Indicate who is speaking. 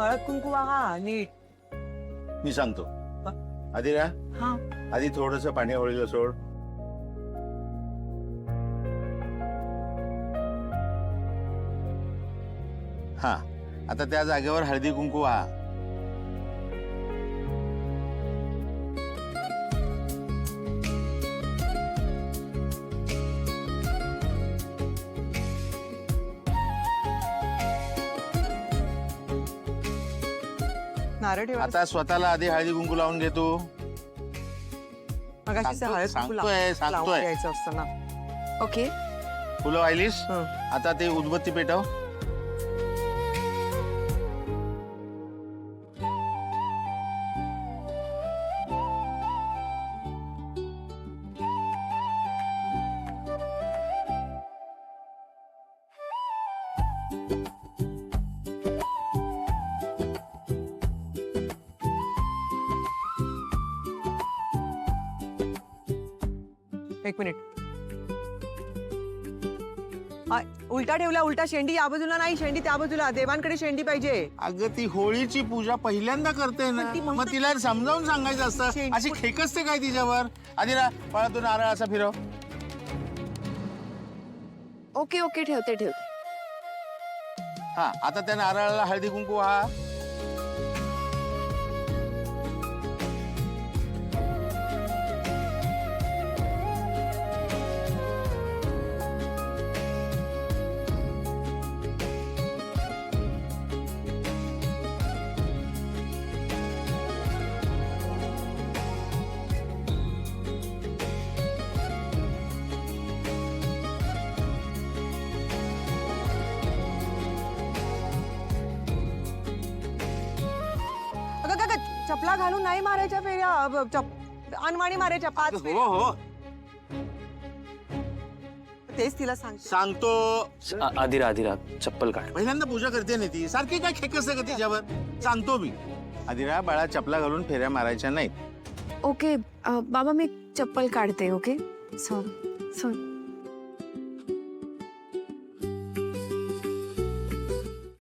Speaker 1: हळद कुंकू वाहा नीट.
Speaker 2: मी सांगतो. आधी ना
Speaker 1: हा
Speaker 2: आधी थोडस पाणी होळीला सोड. हा आता त्या जागेवर हळदी कुंकू वाहा.
Speaker 1: नारळ ठेवा.
Speaker 2: आता स्वतःला आधी हळदी कुंकू लावून घे तू.
Speaker 1: मगाशी
Speaker 2: सांगतोय,
Speaker 1: हळद कुंकू
Speaker 2: सांगतोय,
Speaker 1: लावून
Speaker 2: सांगतोय.
Speaker 1: द्यायचं असतं ना.
Speaker 3: ओके.
Speaker 2: फुलं वाहिलीस.
Speaker 1: हं.
Speaker 2: आता ते उदबत्ती पेटव.
Speaker 1: एक मिनिट. उलटा ठेवला. उलटा. शेंडी या बाजूला नाही, शेंडी त्या बाजूला. देवांकडे शेंडी पाहिजे.
Speaker 2: अगं ती होळीची पूजा पहिल्यांदा करते ना,
Speaker 1: पण ती म्हणते-
Speaker 2: मग तिला समजावून सांगायचं असतं.
Speaker 1: शेंडी-
Speaker 2: अशी खेकसते काय तिच्यावर. आधी ना बाळा तू नारळ असा फिरव.
Speaker 3: ओके ओके ठेवते ठेवते.
Speaker 2: हा आता त्या नारळाला हळदी कुंकू हा.
Speaker 1: अगं चपला घालून नाही मारायच्या फेऱ्या. अनवाणी मारायच्या 5
Speaker 2: हो हो
Speaker 1: तेच तिला सांग.
Speaker 2: सांगतो.
Speaker 4: आदिरा आदिरा चप्पल काढ.
Speaker 2: पहिल्यांदा पूजा करते ना ती. सारखी काय खेकसते का तिच्यावर. सांगतो मी. आदिरा बाळा चपला घालून फेऱ्या मारायच्या नाहीत.
Speaker 3: ओके बाबा मी चप्पल काढते. Okay sorry sorry.